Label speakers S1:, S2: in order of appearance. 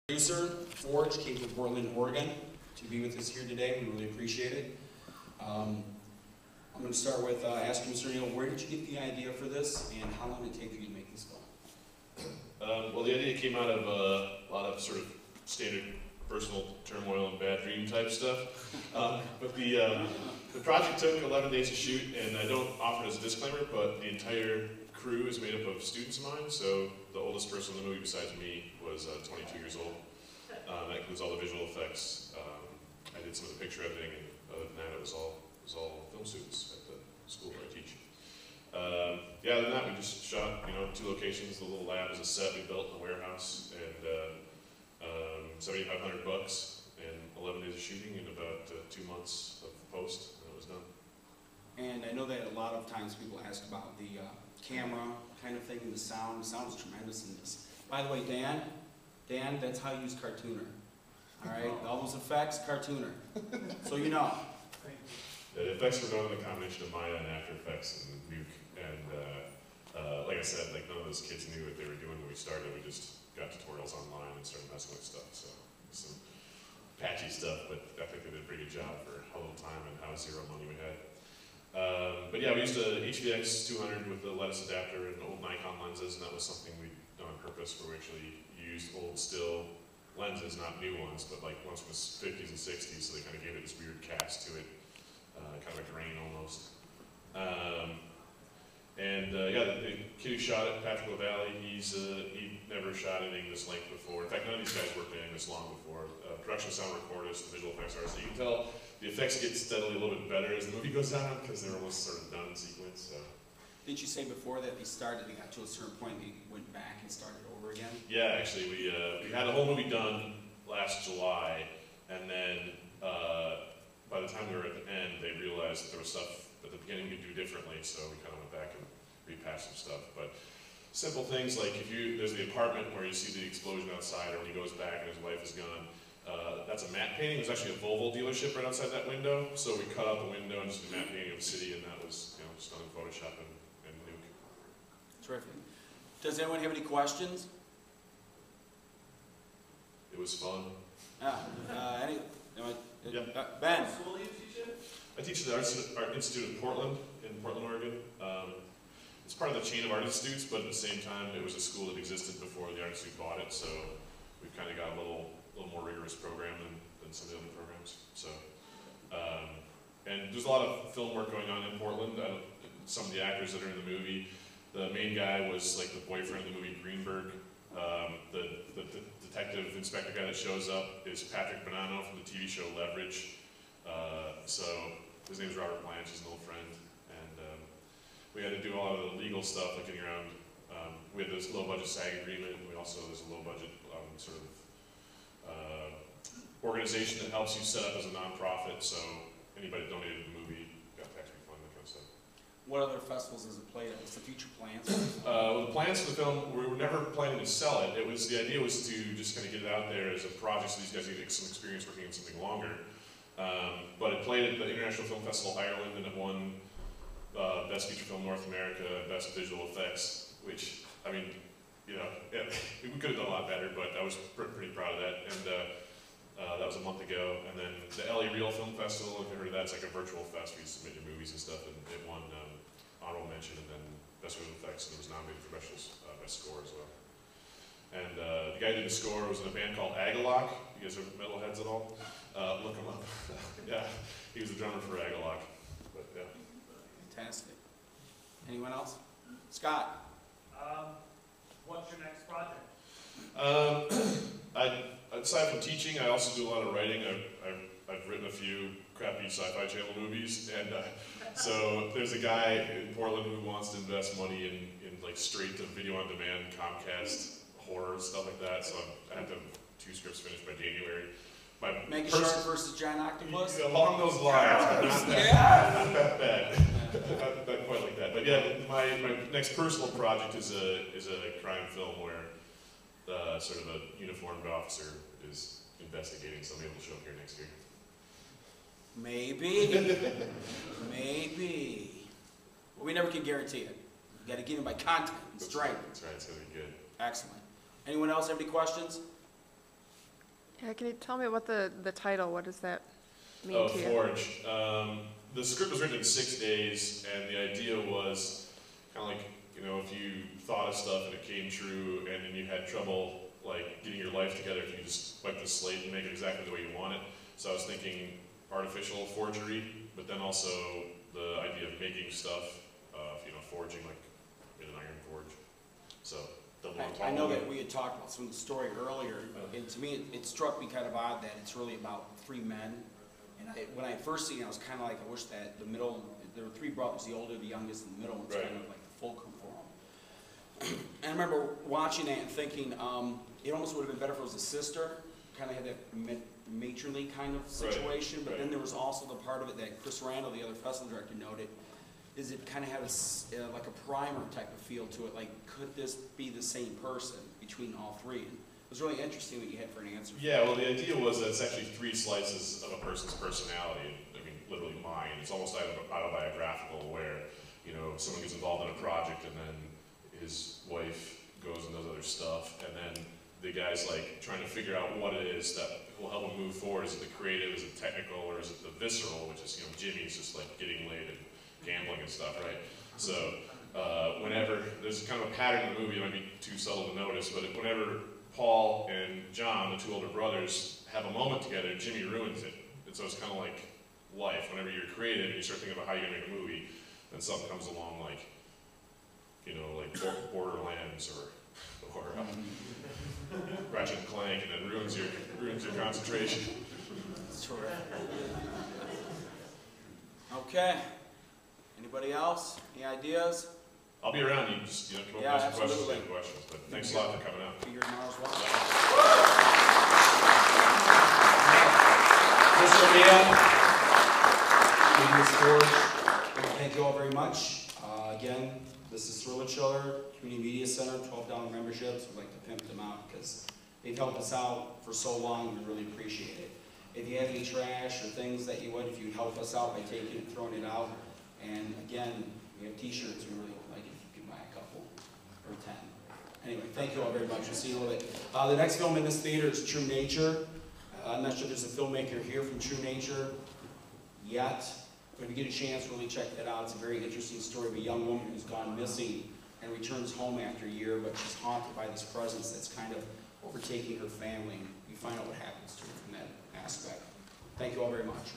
S1: Producer, Forge, came from Portland, Oregon, to be with us here today. We really appreciate it. I'm going to start with asking Mr. Neal, where did you get the idea for this, and how long did it take for you to make this film?
S2: Well, the idea came out of a lot of sort of standard personal turmoil and bad dream type stuff. But the project took 11 days to shoot, and I don't offer it as a disclaimer, but the entire crew is made up of students of mine. So the oldest person in the movie besides me was 22 years old. That includes all the visual effects. I did some of the picture editing, and other than that, it was all film students at the school where I teach. Yeah, other than that, we just shot, 2 locations. The little lab is a set we built in a warehouse, and $7,500 and 11 days of shooting and about 2 months of post, and it was done.
S1: And I know that a lot of times people ask about the camera kind of thing, and the sound. The sound is tremendous in this. By the way, Dan, that's how you use Cartooner. All right, all those effects, Cartooner. So you know.
S2: The effects were done in a combination of Maya and After Effects and Nuke, and like I said, none of those kids knew what they were doing when we started. We just got tutorials online and started messing with stuff. So some patchy stuff, but I think they did a pretty good job for how little time and how zero money we had. But yeah, we used a HVX 200 with the lattice adapter and old Nikon lenses, and that was something we'd done on purpose, where we actually used old still lenses, not new ones, but ones from the 50s and 60s, so they kind of gave it this weird cast to it, kind of a grain almost. Yeah, the kid who shot it, Patrick LaValle, he never shot anything this length before. In fact, none of these guys worked anything this long before. Production sound recordist, the visual effects artist. So you can tell the effects get steadily a little bit better as the movie goes on, because they're almost sort of done in sequence. So.
S1: Did you say before that they got to a certain point, they went back and started over again?
S2: Yeah, actually, we had a whole movie done last July, and then by the time we were at the end, they realized that there was stuff at the beginning we could do differently, so we kind of went back and repatched some stuff. But simple things like there's the apartment where you see the explosion outside, or when he goes back and his wife is gone. That's a matte painting. There's actually a Volvo dealership right outside that window, so we cut out the window and just did a matte painting of the city, and that was just done in Photoshop and Nuke.
S1: Terrific. Does anyone have any questions?
S2: It was fun.
S1: Ben?
S3: What school do you teach at?
S2: I teach at the Art Institute in Portland, Oregon. It's part of the chain of art institutes, but at the same time, it was a school that existed before the Art Institute bought it, so we've kind of got a little more rigorous program than some of the other programs. So, and there's a lot of film work going on in Portland. Some of the actors that are in the movie, the main guy was like the boyfriend in the movie Greenberg. The detective inspector guy that shows up is Patrick Bonanno from the TV show Leverage. So his name's Robert Blanche, he's an old friend. And we had to do a lot of the legal stuff, like getting around, we had this low budget SAG agreement, and there's a low budget sort of organization that helps you set up as a nonprofit, so anybody that donated to the movie got tax refund, that kind of stuff.
S1: What other festivals does it play at? What's the future plans?
S2: Well, the plans for the film, we were never planning to sell it. The idea was to just kind of get it out there as a project so these guys get some experience working on something longer. But it played at the International Film Festival Ireland, and it won Best Feature Film North America, Best Visual Effects, which, I mean, we could have done a lot better, but I was pretty proud of that. And that was a month ago. And then the LA Real Film Festival, if you heard of that, it's like a virtual fest where you submit your movies and stuff, and it won honorable mention and then Best Visual Effects, and it was nominated for Best Score as well. And the guy who did the score was in a band called Agalock. You guys are metalheads at all? Look him up. Yeah, he was the drummer for Agalock. But yeah.
S1: Fantastic. Anyone else? Scott?
S3: What's your next project?
S2: Aside from teaching, I also do a lot of writing. I've written a few crappy Sci-Fi Channel movies, and so there's a guy in Portland who wants to invest money in straight to video on demand Comcast horror stuff like that. So I have to have 2 scripts finished by January.
S1: Maggie Sharp versus John Octopus?
S2: Along those lines, but not that bad. Not quite like that. But yeah, my next personal project is a crime film where sort of a uniformed officer is investigating, so maybe we'll show up here next year.
S1: Maybe. Maybe. Well, we never can guarantee it. You got to get it by content and strength.
S2: That's right, it's going to be good.
S1: Excellent. Anyone else have any questions?
S4: Yeah, can you tell me what the title, what does that mean
S2: Oh,
S4: to you?
S2: Forge. The script was written in 6 days, and the idea was kind of like, you know, if you thought of stuff and it came true, and then you had trouble like getting your life together, if you just wipe the slate and make it exactly the way you want it. So I was thinking artificial forgery, but then also the idea of making stuff, you know, forging like in an iron forge. So
S1: I know that we had talked about some of the story earlier, and to me, it struck me kind of odd that it's really about 3 men. And when I first seen it, I was kind of like, I wish that the middle, there were 3 brothers, the older, the youngest, and the middle was
S2: Right.
S1: kind of like the fulcrum for them. And I remember watching that and thinking, it almost would have been better if it was a sister, kind of had that matronly kind of situation, but then there was also the part of it that Chris Randall, the other festival director, noted, is it kind of had like a primer type of feel to it, like could this be the same person between all 3? And it was really interesting what you had for an answer.
S2: Yeah, well, the idea was that it's actually 3 slices of a person's personality. I mean, literally mine. It's almost autobiographical, where you know someone gets involved in a project and then his wife goes and does other stuff, and then the guy's like trying to figure out what it is that will help him move forward. Is it the creative? Is it technical? Or is it the visceral? Which is, you know, Jimmy's just like getting laid and gambling and stuff, right? So whenever there's kind of a pattern in the movie, it might be too subtle to notice, but whenever Paul and John, the 2 older brothers, have a moment together, Jimmy ruins it. And so it's kind of like life. Whenever you're creative and you start thinking about how you're gonna make a movie, then something comes along like, you know, like Borderlands or Ratchet and Clank, and then ruins your concentration.
S1: Sure. Okay. Anybody else? Any ideas?
S2: I'll be around. You just, you know, come up
S1: Yeah,
S2: and ask
S1: absolutely.
S2: questions. But thanks a lot for coming out.
S1: Be here tomorrow as well. Mr. O'Neill, Ms. Forge, thank you all very much. Again, this is Thriller Chiller, Community Media Center, $12 memberships. We'd like to pimp them out because they've helped us out for so long. We really appreciate it. If you have any trash or things that you would, if you'd help us out by taking it, throwing it out. And again, we have t-shirts. We really like it if you could buy a couple or 10. Anyway, thank you all very much. We'll see you in a little bit. The next film in this theater is True Nature. I'm not sure there's a filmmaker here from True Nature yet. But if you get a chance, really check that out. It's a very interesting story of a young woman who's gone missing and returns home after a year, but she's haunted by this presence that's kind of overtaking her family. And you find out what happens to her from that aspect. Thank you all very much.